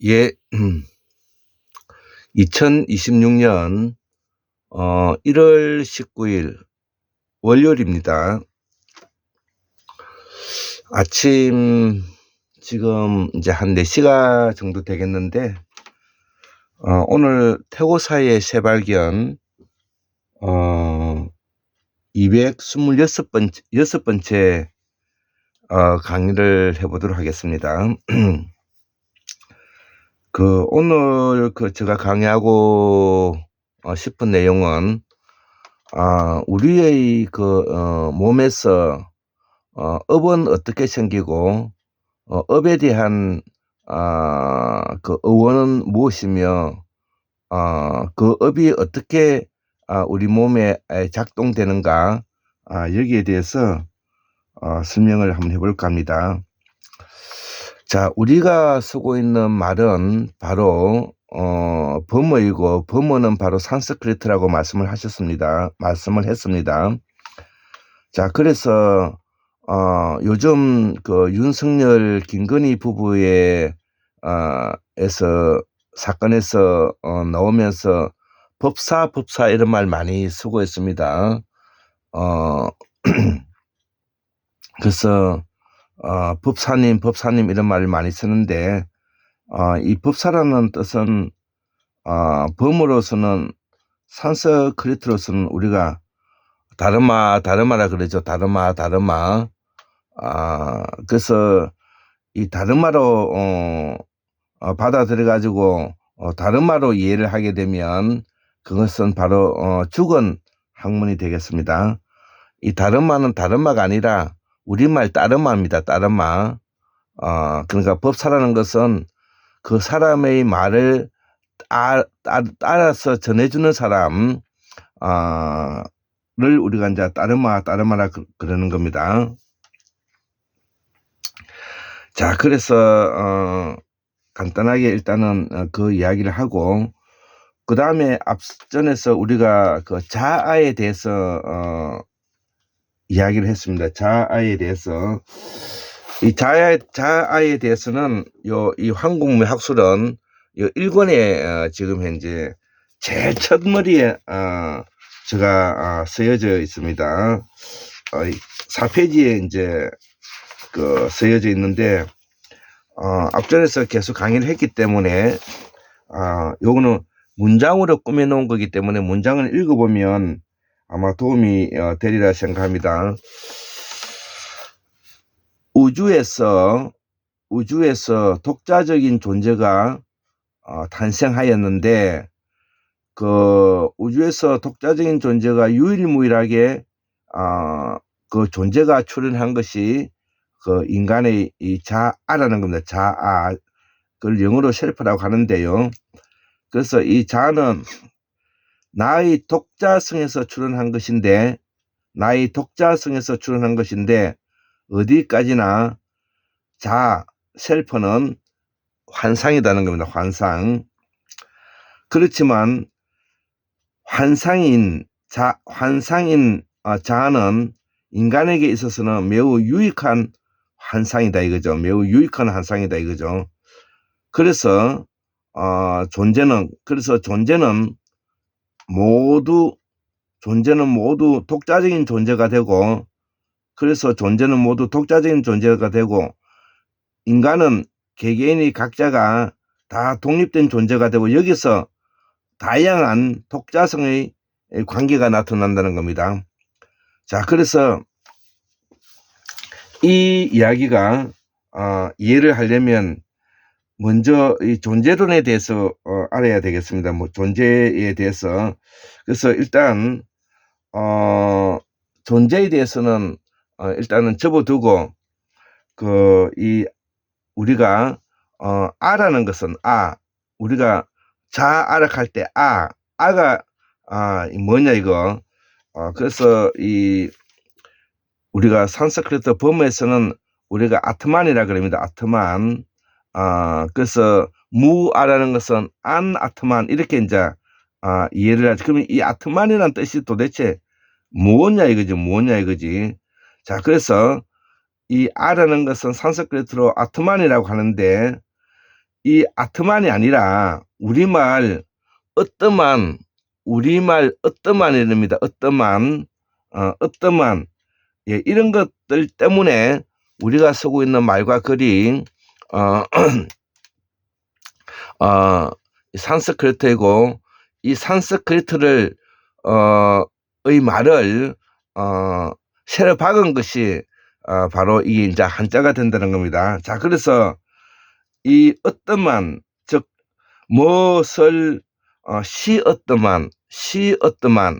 예, 2026년 1월 19일 월요일입니다. 아침 지금 이제 한 4시가 정도 되겠는데 오늘 태고사의 새발견 226번째 강의를 해보도록 하겠습니다. 오늘 제가 강의하고 싶은 내용은 우리의 몸에서 업은 어떻게 생기고 업에 대한 의원은 무엇이며 그 업이 어떻게 우리 몸에 작동되는가 여기에 대해서 설명을 한번 해볼까 합니다. 자, 우리가 쓰고 있는 말은 바로 범어이고 범어는 바로 산스크리트라고 말씀을 했습니다. 자, 그래서 요즘 윤석열 김건희 부부의 사건에서 나오면서 법사 이런 말 많이 쓰고 있습니다. 그래서 법사님 이런 말을 많이 쓰는데 이 법사라는 뜻은 범으로서는 산스크리트로서는 우리가 다르마라 그러죠. 다르마. 그래서 이 다르마로 받아들여 가지고 다르마로 이해를 하게 되면 그것은 바로 죽은 학문이 되겠습니다. 이 다르마는 다르마가 아니라 우리말 따르마입니다. 따르마. 그러니까 법사라는 것은 그 사람의 말을 따라서 전해주는 사람 를 우리가 이제 따르마라 그러는 겁니다. 자, 그래서 간단하게 일단은 그 이야기를 하고 그 다음에 앞전에서 우리가 그 자아에 대해서 이야기를 했습니다. 자아에 대해서 이 자아에 대해서는 이 황국무의 학술은 요 1권에 지금 현재 제일 첫머리에 제가 쓰여져 있습니다. 4페이지에 이제 쓰여져 있는데 앞전에서 계속 강의를 했기 때문에 요거는 문장으로 꾸며 놓은 거기 때문에 문장을 읽어보면 아마 도움이 되리라 생각합니다. 우주에서 독자적인 존재가 탄생하였는데 그 우주에서 독자적인 존재가 유일무이하게 그 존재가 출현한 것이 그 인간의 이 자아라는 겁니다. 자아. 그걸 영어로 셀프라고 하는데요. 그래서 이 자아는 나의 독자성에서 출현한 것인데 어디까지나 셀프는 환상이라는 겁니다. 환상. 그렇지만 환상인 자아는 인간에게 있어서는 매우 유익한 환상이다 이거죠. 매우 유익한 환상이다 이거죠. 그래서 존재는 모두 독자적인 존재가 되고 인간은 개개인이 각자가 다 독립된 존재가 되고 여기서 다양한 독자성의 관계가 나타난다는 겁니다. 자, 그래서 이 이야기가 이해를 하려면 먼저 이 존재론에 대해서 알아야 되겠습니다. 존재에 대해서. 그래서 일단 존재에 대해서는 일단은 접어두고 우리가 아라는 것은 우리가 자아락할 때 아가 뭐냐 이거. 그래서 우리가 산스크리트 범어에서는 우리가 아트만이라 그럽니다. 아트만. 그래서 무아라는 것은 안 아트만 이렇게 이제 이해를 하죠. 그러면 이 아트만이라는 뜻이 도대체 뭐냐 이거지. 자, 그래서 이 아라는 것은 산스크리트로 아트만이라고 하는데 이 아트만이 아니라 우리말 어떠만, 우리말 어떠만이랍니다. 어떠만, 어떠만. 예, 이런 것들 때문에 우리가 쓰고 있는 말과 글이 어, 산스크리트이고, 이 산스크리트를 의 말을 새로 박은 것이 바로 이게 이제 한자가 된다는 겁니다. 자, 그래서 이 어떠만, 즉 무엇을 시 어떠만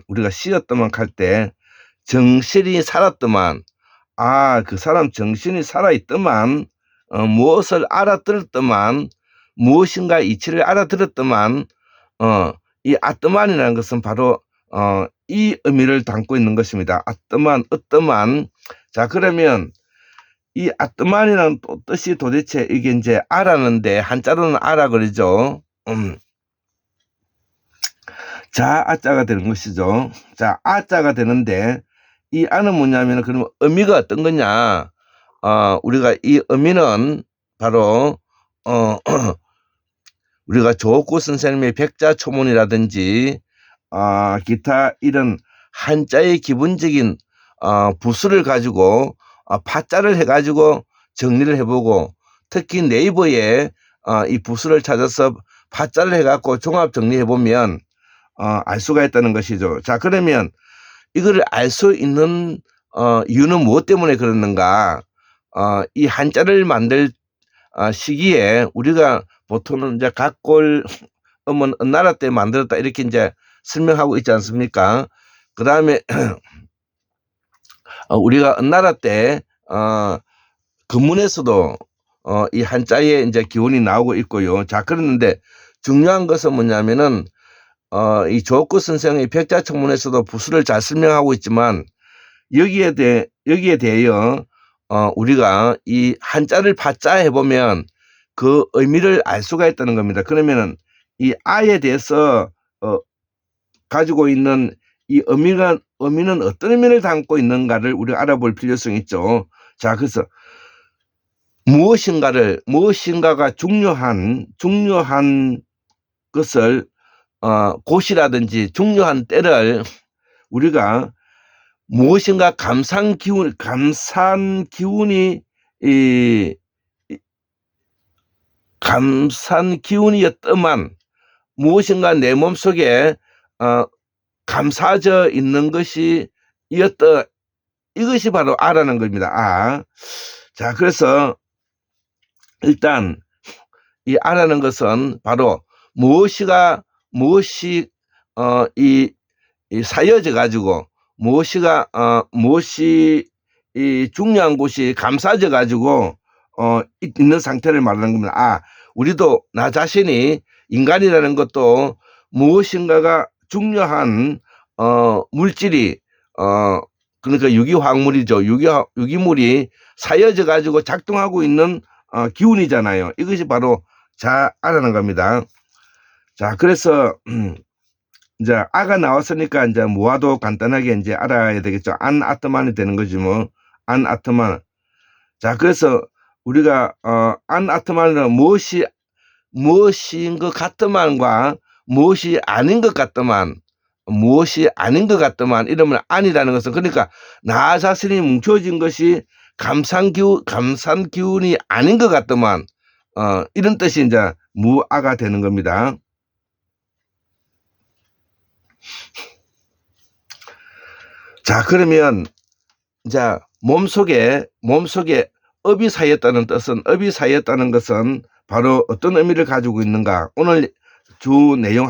우리가 시 어떠만 할 때 정신이 살았더만, 그 사람 정신이 살아있더만, 무엇을 알아들었더만, 무엇인가 이치를 알아들었더만, 이 아뜨만이라는 것은 바로 이 의미를 담고 있는 것입니다. 아뜨만, 어떠만. 자, 그러면 이 아뜨만이라는 또 뜻이 도대체 이게 이제 아라는데, 한자로는 아라 그러죠. 자, 아자가 되는 것이죠. 자, 아자가 되는데, 이 아는 뭐냐면, 그러면 의미가 어떤 거냐? 우리가 이 의미는 바로, 우리가 조옥구 선생님의 백자초문이라든지, 기타 이런 한자의 기본적인, 부수를 가지고, 파자를 해가지고 정리를 해보고, 특히 네이버에, 이 부수를 찾아서 파자를 해갖고 종합 정리해보면, 알 수가 있다는 것이죠. 자, 그러면 이거를 알 수 있는 이유는 무엇 때문에 그러는가? 이 한자를 만들 시기에 우리가 보통은 이제 각골 음은 은나라 때 만들었다 이렇게 이제 설명하고 있지 않습니까? 그 다음에 우리가 은나라 때 근문에서도 이 한자의 이제 기원이 나오고 있고요. 자, 그랬는데 중요한 것은 뭐냐면은 이 조옥구 선생의 백자청문에서도 부수를 잘 설명하고 있지만 여기에 대하여 우리가 이 한자를 파자해 보면 그 의미를 알 수가 있다는 겁니다. 그러면은 이 아에 대해서 가지고 있는 이 의미는 어떤 의미를 담고 있는가를 우리가 알아볼 필요성이 있죠. 자, 그래서 무엇인가가 중요한 것을 곳이라든지 중요한 때를 우리가 무엇인가 감산 기운이었더만 무엇인가 내 몸속에 감싸져 있는 것이 이것이 바로 아라는 겁니다. 자, 그래서 일단 이 아라는 것은 바로 무엇이 이 사여져 가지고 무엇이 이 중요한 곳이 감싸져 가지고 있는 상태를 말하는 겁니다. 우리도 나 자신이 인간이라는 것도 무엇인가가 중요한 물질이 그러니까 유기화학물이죠. 유기물이 사여져 가지고 작동하고 있는 기운이잖아요. 이것이 바로 자아라는 겁니다. 자, 그래서 이제 아가 나왔으니까 이제 무아도 간단하게 이제 알아야 되겠죠. 안 아트만이 되는 거지 뭐. 안 아트만. 자, 그래서 우리가 안 아트만은 무엇인 것 같더만과 무엇이 아닌 것 같더만 이러면 아니라는 것은, 그러니까 나 자신이 뭉쳐진 것이 감산 기운이 아닌 것 같더만 이런 뜻이 이제 무아가 되는 겁니다. 자, 그러면 이제 몸속에 업이 쌓였다는 것은 바로 어떤 의미를 가지고 있는가? 오늘 주 내용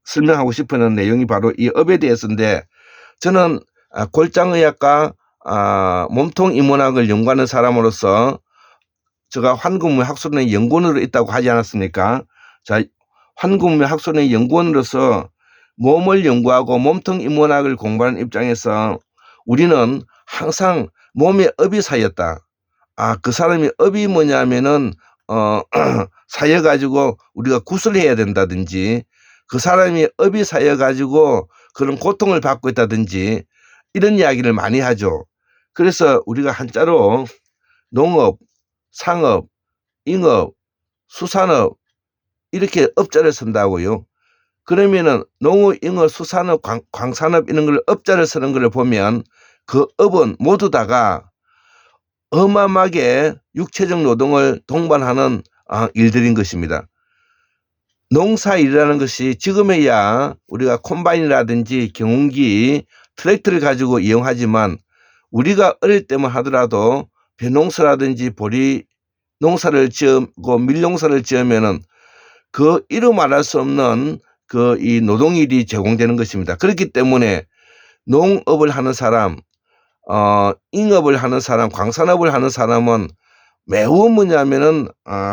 설명하고 싶은 내용이 바로 이 업에 대해서인데, 저는 골장의학과 몸통 인문학을 연구하는 사람으로서 제가 환국문학소련의 연구원으로 있다고 하지 않았습니까? 자, 환국문학소련의 연구원으로서 몸을 연구하고 몸통 인문학을 공부하는 입장에서 우리는 항상 몸에 업이 쌓였다. 그 사람이 업이 뭐냐면은 쌓여가지고 우리가 구슬을 해야 된다든지, 그 사람이 업이 쌓여가지고 그런 고통을 받고 있다든지 이런 이야기를 많이 하죠. 그래서 우리가 한자로 농업, 상업, 인업, 수산업 이렇게 업자를 쓴다고요. 그러면은 농어, 잉어, 수산업, 광산업 이런 걸 업자를 쓰는 걸 보면 그 업은 모두 다가 어마어마하게 육체적 노동을 동반하는 일들인 것입니다. 농사일이라는 것이 지금에야 우리가 콤바인이라든지 경운기, 트랙터를 가지고 이용하지만 우리가 어릴 때만 하더라도 벼농사라든지 보리 농사를 지으고 밀농사를 지으면은 그 이루 말할 수 없는 그 이 노동일이 제공되는 것입니다. 그렇기 때문에 농업을 하는 사람, 잉업을 하는 사람, 광산업을 하는 사람은 매우 뭐냐면은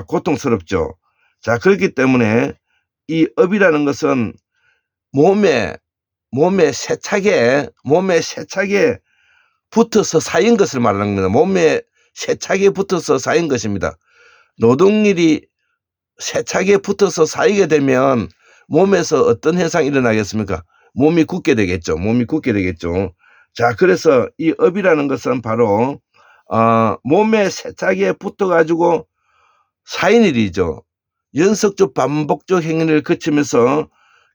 고통스럽죠. 자, 그렇기 때문에 이 업이라는 것은 몸에 세차게 붙어서 쌓인 것을 말하는 겁니다. 몸에 세차게 붙어서 쌓인 것입니다. 노동일이 세차게 붙어서 쌓이게 되면 몸에서 어떤 현상이 일어나겠습니까? 몸이 굳게 되겠죠. 자, 그래서 이 업이라는 것은 바로 몸에 세차게 붙어가지고 쌓인 일이죠. 연속적 반복적 행위를 거치면서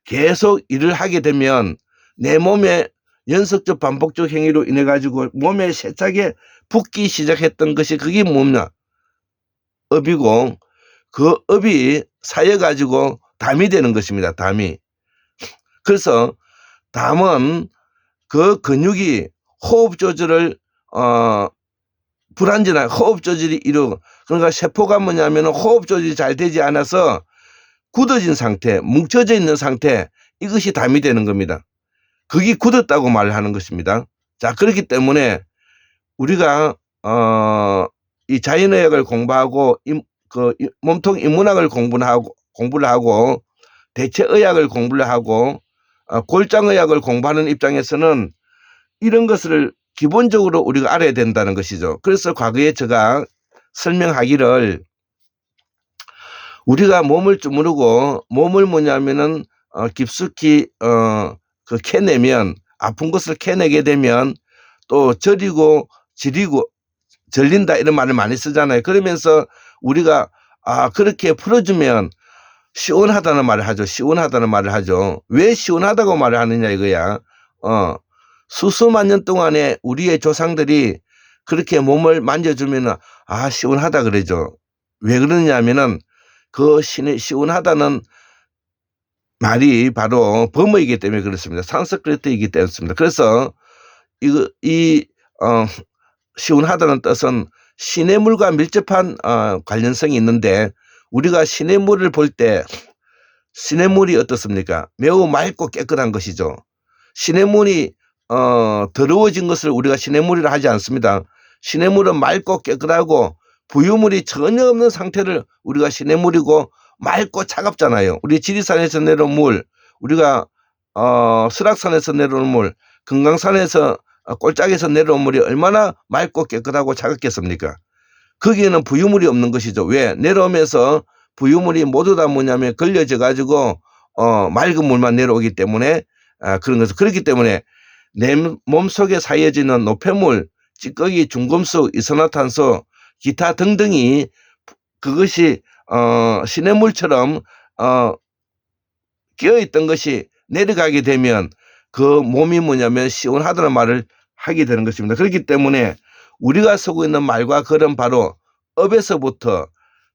계속 일을 하게 되면 내 몸에 연속적 반복적 행위로 인해 가지고 몸에 세차게 붙기 시작했던 것이 그게 뭐냐? 업이고 그 업이 쌓여 가지고 담이 되는 것입니다. 담이. 그래서 담은 그 근육이 호흡 조절을 불안전한 호흡 조절이 그러니까 세포가 뭐냐면은 호흡 조절이 잘 되지 않아서 굳어진 상태, 뭉쳐져 있는 상태, 이것이 담이 되는 겁니다. 그게 굳었다고 말하는 것입니다. 자, 그렇기 때문에 우리가 이 자연의학을 공부하고 몸통 인문학을 공부를 하고 대체의학을 공부를 하고 골장의학을 공부하는 입장에서는 이런 것을 기본적으로 우리가 알아야 된다는 것이죠. 그래서 과거에 제가 설명하기를 우리가 몸을 주무르고 몸을 뭐냐면은 깊숙이 그 캐내면 아픈 것을 캐내게 되면 또 저리고 절린다 이런 말을 많이 쓰잖아요. 그러면서 우리가 그렇게 풀어주면 시원하다는 말을 하죠. 왜 시원하다고 말을 하느냐 이거야. 수수만 년 동안에 우리의 조상들이 그렇게 몸을 만져주면 시원하다 그러죠. 왜 그러냐면은 그 시원하다는 말이 바로 범어이기 때문에 그렇습니다. 산스크리트이기 때문입니다. 그래서 시원하다는 뜻은 시냇물과 밀접한 관련성이 있는데 우리가 시냇물을 볼 때 시냇물이 어떻습니까? 매우 맑고 깨끗한 것이죠. 시냇물이 더러워진 것을 우리가 시냇물이라 하지 않습니다. 시냇물은 맑고 깨끗하고 부유물이 전혀 없는 상태를 우리가 시냇물이고 맑고 차갑잖아요. 우리 지리산에서 내려온 물, 우리가 설악산에서 내려온 물, 금강산에서 꼴짝에서 내려온 물이 얼마나 맑고 깨끗하고 차갑겠습니까? 거기에는 부유물이 없는 것이죠. 왜? 내려오면서 부유물이 모두 다 뭐냐면 걸려져 가지고 맑은 물만 내려오기 때문에 그런 것을 그렇기 때문에 내 몸속에 쌓여지는 노폐물, 찌꺼기, 중금속, 이산화탄소, 기타 등등이 그것이 시냇물처럼 끼어있던 것이 내려가게 되면 그 몸이 뭐냐면 시원하다는 말을 하게 되는 것입니다. 그렇기 때문에 우리가 쓰고 있는 말과 글은 바로 업에서부터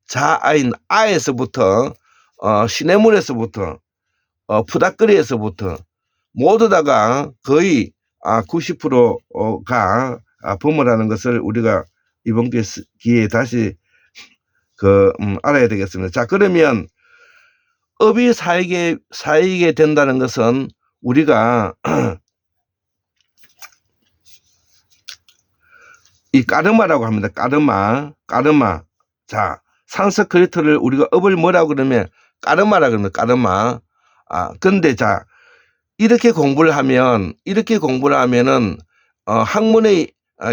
자아인 아에서부터 시냇물에서부터 푸닥거리에서부터 모두 다가 거의 90%가 범어라는 것을 우리가 이번 기회에 다시 알아야 되겠습니다. 자, 그러면 업이 쌓이게 된다는 것은 우리가 이 까르마라고 합니다. 까르마. 자, 산스크리트를 우리가 업을 뭐라고 그러면 까르마라 그럽니다. 까르마. 근데 자, 이렇게 공부를 하면은 학문의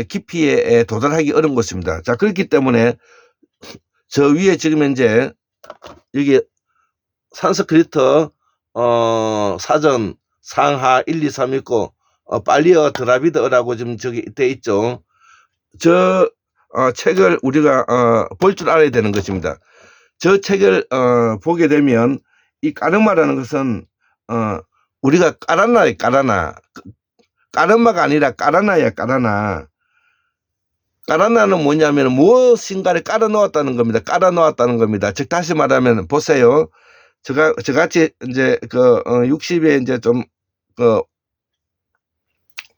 깊이에 도달하기 어려운 것입니다. 자, 그렇기 때문에 저 위에 지금 현재 여기 산스크리트 사전 상하 1, 2, 3 있고 팔리어 드라비드어라고 지금 저기 돼 있죠. 저 책을 우리가 볼 줄 알아야 되는 것입니다. 저 책을 보게 되면 이 까르마라는 것은 우리가 까라나에 까라나, 까르마가 아니라 까라나야 까라나. 까라나는 뭐냐면 무엇인가를 깔아 놓았다는 겁니다. 깔아 놓았다는 겁니다. 즉 다시 말하면 보세요. 저같이 이제 60에 이제 좀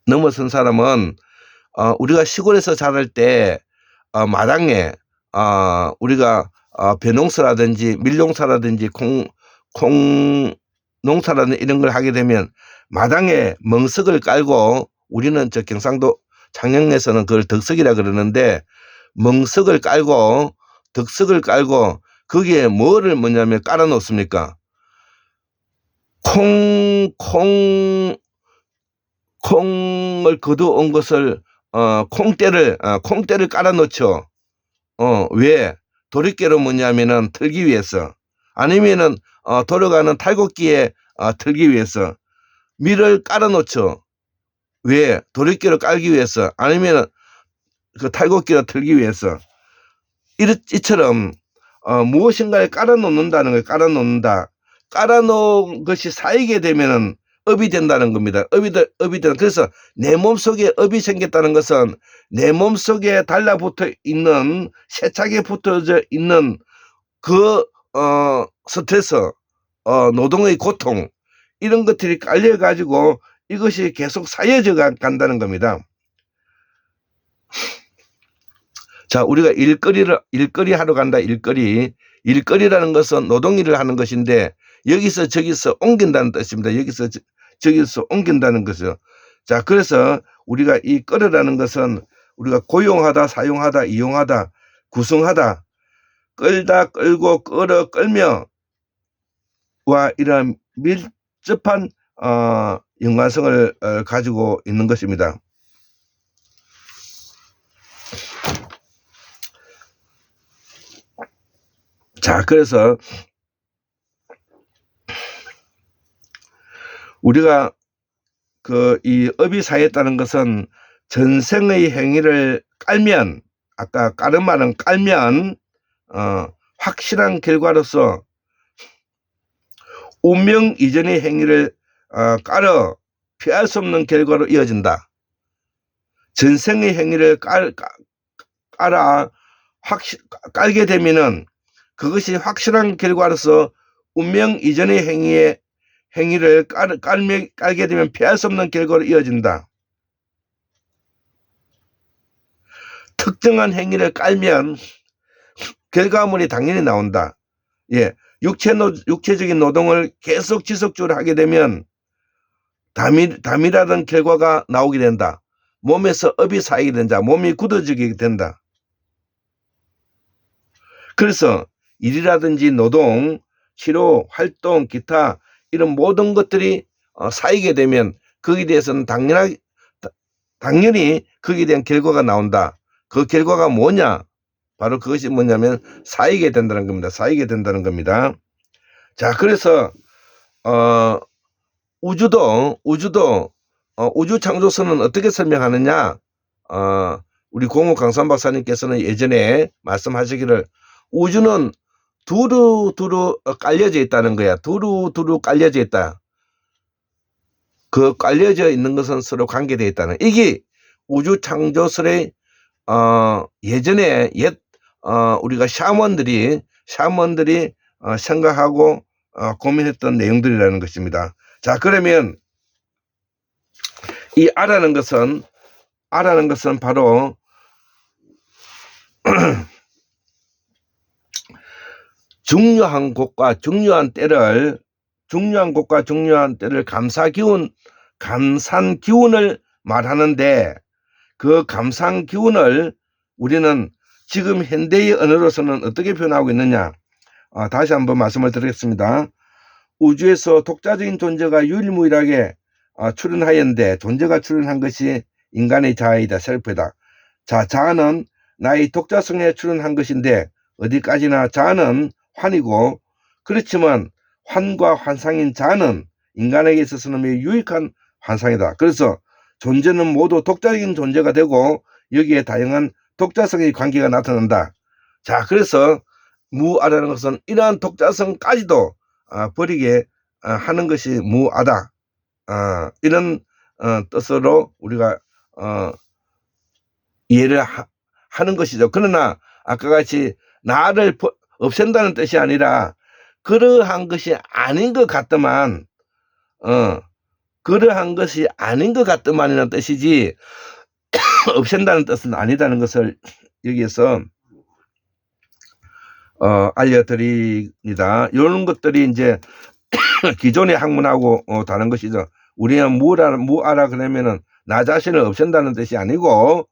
넘어선 사람은 우리가 시골에서 자랄 때 마당에 우리가 벼농사라든지 밀농사라든지 콩 농사라든지 이런 걸 하게 되면 마당에 멍석을 깔고, 우리는 저 경상도 창녕에서는 그걸 덕석이라 그러는데, 멍석을 깔고 덕석을 깔고 거기에 뭐를 뭐냐면 깔아 놓습니까? 콩을 거두온 것을 콩대를 깔아 놓죠. 왜? 도리깨로 뭐냐면은 틀기 위해서, 아니면은 돌아가는 탈곡기에 틀기 위해서. 밀을 깔아 놓죠. 왜? 도리깨로 깔기 위해서, 아니면은 그 탈곡기로 틀기 위해서. 이처럼 무엇인가를 깔아 놓는다는 거예요. 깔아 놓는다. 깔아 놓은 것이 쌓이게 되면은 업이 된다는 겁니다. 업이 된다. 그래서 내 몸속에 업이 생겼다는 것은 내 몸속에 달라붙어 있는, 세차게 붙어져 있는 그 스트레스, 노동의 고통, 이런 것들이 깔려 가지고 이것이 계속 쌓여져 간다는 겁니다. 자, 우리가 일거리 하러 간다. 일거리라는 것은 노동일을 하는 것인데, 여기서 저기서 옮긴다는 뜻입니다. 여기서 저기서 옮긴다는 것이요. 자, 그래서 우리가 이 끌으라는 것은 우리가 고용하다, 사용하다, 이용하다, 구성하다, 끌다, 끌고, 끌어, 끌며 와 이런 밀접한 연관성을 가지고 있는 것입니다. 자, 그래서 우리가 이 업이 쌓였다는 것은 전생의 행위를 깔면, 아까 까르마는 깔면 확실한 결과로서 운명 이전의 행위를 깔아 피할 수 없는 결과로 이어진다. 전생의 행위를 깔게 되면은 그것이 확실한 결과로서 운명 이전의 행위를 깔게 되면 피할 수 없는 결과로 이어진다. 특정한 행위를 깔면 결과물이 당연히 나온다. 예, 육체적인 노동을 계속 지속적으로 하게 되면 담이라는 결과가 나오게 된다. 몸에서 업이 쌓이게 된다. 몸이 굳어지게 된다. 그래서 일이라든지 노동, 치료, 활동, 기타 이런 모든 것들이 쌓이게 되면 거기에 대해서는 당연히 거기에 대한 결과가 나온다. 그 결과가 뭐냐? 바로 그것이 뭐냐면 쌓이게 된다는 겁니다. 쌓이게 된다는 겁니다. 자, 그래서 우주도 우주 창조선은 어떻게 설명하느냐? 우리 공호 강산 박사님께서는 예전에 말씀하시기를 우주는 두루두루 깔려져 있다는 거야. 두루두루 깔려져 있다. 그 깔려져 있는 것은 서로 관계되어 있다는, 이게 우주 창조설의 예전에 우리가 샤먼들이 생각하고 고민했던 내용들이라는 것입니다. 자, 그러면 이 아라는 것은 바로 중요한 곳과 중요한 때를 감산 기운을 말하는데, 그 감산 기운을 우리는 지금 현대의 언어로서는 어떻게 표현하고 있느냐? 다시 한번 말씀을 드리겠습니다. 우주에서 독자적인 존재가 유일무이하게 출현하였는데, 존재가 출현한 것이 인간의 자아이다. 셀프이다. 자, 자아는 나의 독자성에 출현한 것인데, 어디까지나 자아는 환이고, 그렇지만 환과 환상인 자아는 인간에게 있어서는 매우 유익한 환상이다. 그래서 존재는 모두 독자적인 존재가 되고 여기에 다양한 독자성의 관계가 나타난다. 자, 그래서 무아라는 것은 이러한 독자성까지도 버리게 하는 것이 무아다. 이런 뜻으로 우리가 이해를 하는 것이죠. 그러나 아까 같이 나를 없앤다는 뜻이 아니라 그러한 것이 아닌 것 같더만, 그러한 것이 아닌 것 같더만이라는 뜻이지 없앤다는 뜻은 아니다는 것을 여기에서 알려드립니다. 이런 것들이 이제 기존의 학문하고 다른 것이죠. 우리는 무아라 그러면은 나 자신을 없앤다는 뜻이 아니고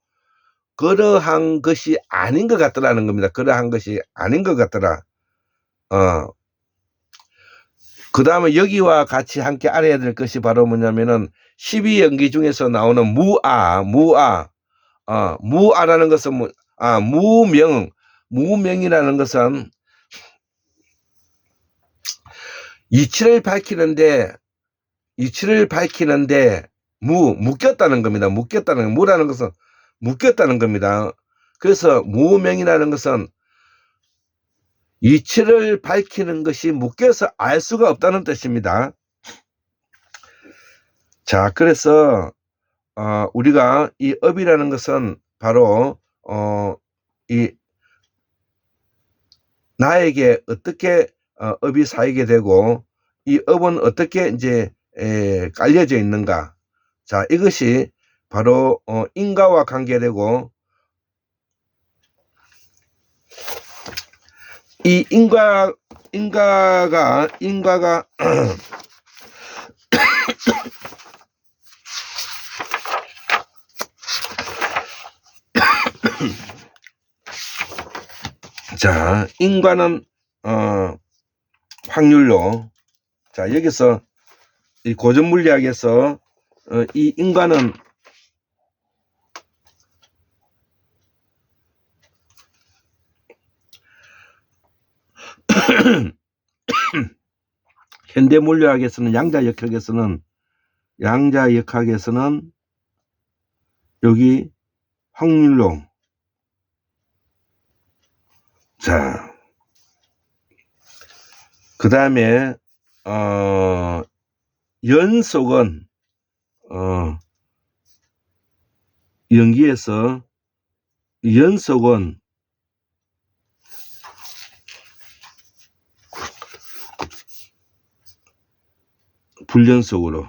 그러한 것이 아닌 것 같더라는 겁니다. 그러한 것이 아닌 것 같더라. 그 다음에 여기와 같이 함께 알아야 될 것이 바로 뭐냐면은 12연기 중에서 나오는 무아라는 것은 무명이라는 것은 이치를 밝히는데 묶였다는 겁니다. 무라는 것은 묶였다는 겁니다. 그래서 무명이라는 것은 이치를 밝히는 것이 묶여서 알 수가 없다는 뜻입니다. 자, 그래서 우리가 이 업이라는 것은 바로 이 나에게 어떻게 업이 쌓이게 되고 이 업은 어떻게 이제 깔려져 있는가. 자, 이것이 바로 인과와 관계되고 이 인과가 자, 인과는 확률로, 자, 여기서 이 고전 물리학에서 이 인과는 현대 물리학에서는 양자역학에서는 여기 확률로, 자, 그 다음에 연속은 연기에서 연속은 불연속으로,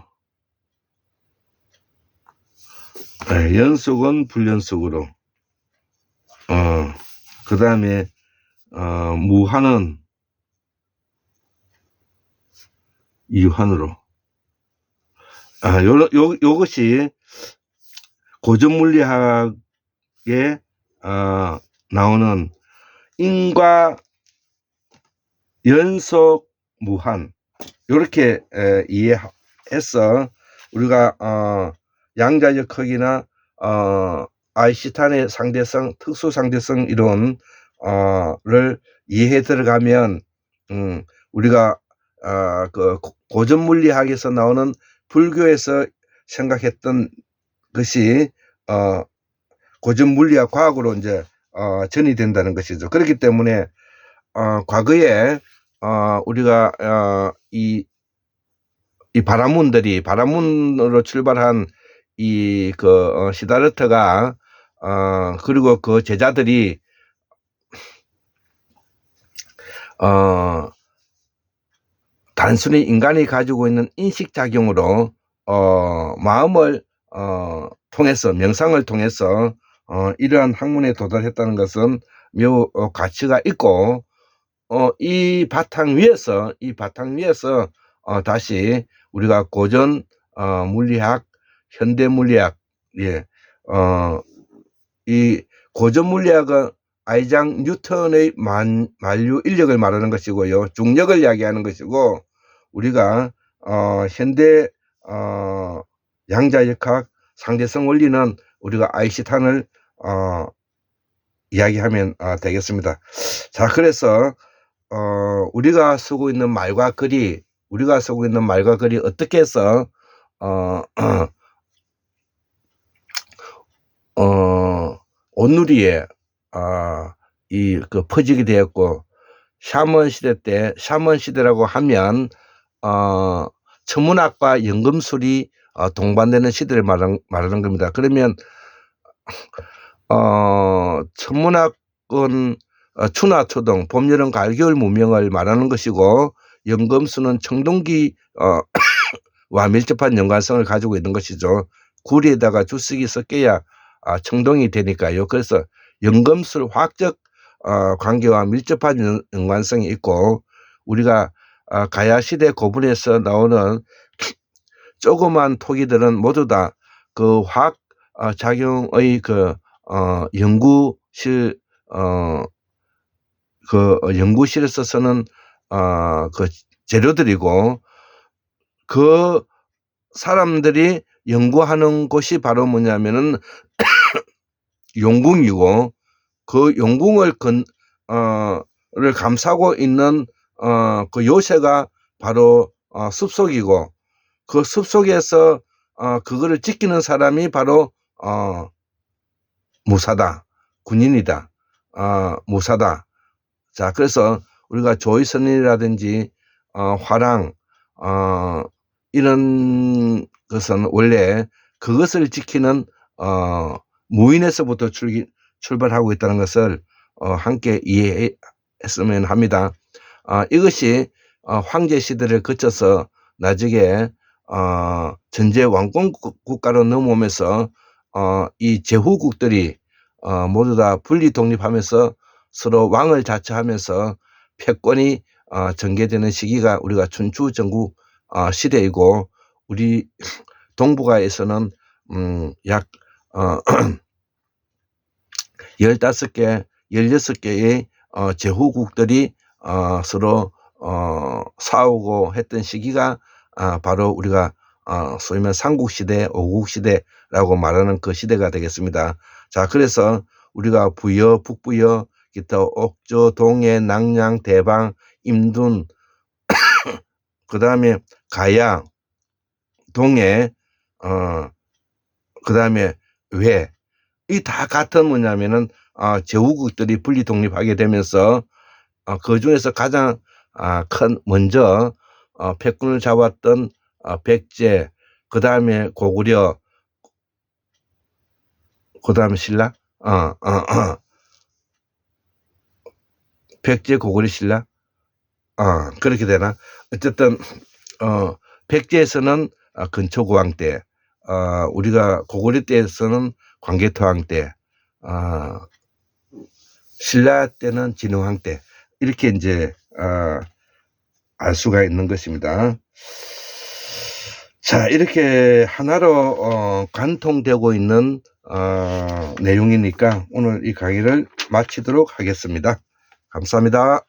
연속은 불연속으로, 그 다음에 무한은 이환으로. 요것이 고전 물리학에 나오는 인과 연속 무한, 이렇게 이해해서 우리가 양자역학이나 아인슈타인의 상대성, 특수상대성 이론을 이해해 들어가면 우리가 그 고전 물리학에서 나오는 불교에서 생각했던 것이 고전 물리학 과학으로 이제 전이된다는 것이죠. 그렇기 때문에 과거에 우리가 이 바라문으로 출발한 이 시다르타가 그리고 그 제자들이 단순히 인간이 가지고 있는 인식작용으로 마음을 통해서, 명상을 통해서 이러한 학문에 도달했다는 것은 매우 가치가 있고, 이 바탕 위에서 다시 우리가 고전 물리학, 현대 물리학, 이 고전 물리학은 아이작 뉴턴의 만류 인력을 말하는 것이고요, 중력을 이야기하는 것이고, 우리가 현대 양자역학, 상대성 원리는 우리가 아인슈타인을 이야기하면 되겠습니다. 자, 그래서 우리가 쓰고 있는 말과 글이 어떻게 해서 온누리에 퍼지게 되었고, 샤먼 시대 때, 샤먼 시대라고 하면 천문학과 연금술이 동반되는 시대를 말하는 겁니다. 그러면 천문학은 추나 초동, 봄, 여름, 가을, 겨울 문명을 말하는 것이고, 연금술은 청동기 와 밀접한 연관성을 가지고 있는 것이죠. 구리에다가 주석이 섞여야 청동이 되니까요. 그래서 연금술 화학적 관계와 밀접한 연관성이 있고, 우리가 가야 시대 고분에서 나오는 조그만 토기들은 모두 다 그 화학 작용의 연구실에서 쓰는 그 재료들이고, 그 사람들이 연구하는 곳이 바로 뭐냐면은 용궁이고, 그 용궁을 를 감싸고 있는 그 요새가 바로 숲속이고, 그 숲속에서 그거를 지키는 사람이 바로 무사다, 군인이다, 무사다. 자, 그래서 우리가 조이선이라든지 화랑 이런 것은 원래 그것을 지키는 무인에서부터 출발하고 있다는 것을 함께 이해했으면 합니다. 이것이 황제 시대를 거쳐서 나중에 전제 왕권 국가로 넘어오면서 이 제후국들이 모두 다 분리 독립하면서 서로 왕을 자처하면서 패권이 전개되는 시기가 우리가 춘추 전국 시대이고, 우리 동북아에서는 약 15개, 16개의 제후국들이 서로 싸우고 했던 시기가 바로 우리가 소위 말하는 삼국시대, 오국시대라고 말하는 그 시대가 되겠습니다. 자, 그래서 우리가 부여, 북부여, 기타 옥조, 동해, 낭양, 대방, 임둔, 그 다음에 가야, 동해, 그 다음에 외, 이 다 같은 뭐냐면은 제후국들이 분리 독립하게 되면서 그 중에서 가장 먼저 패권을 잡았던 백제, 그 다음에 고구려, 그 다음에 신라, 백제, 고구려, 신라, 그렇게 되나? 어쨌든 백제에서는 근초고왕 때, 우리가 고구려 때에서는 광개토왕 때, 신라 때는 진흥왕 때, 이렇게 이제 알 수가 있는 것입니다. 자, 이렇게 하나로 관통되고 있는 내용이니까 오늘 이 강의를 마치도록 하겠습니다. 감사합니다.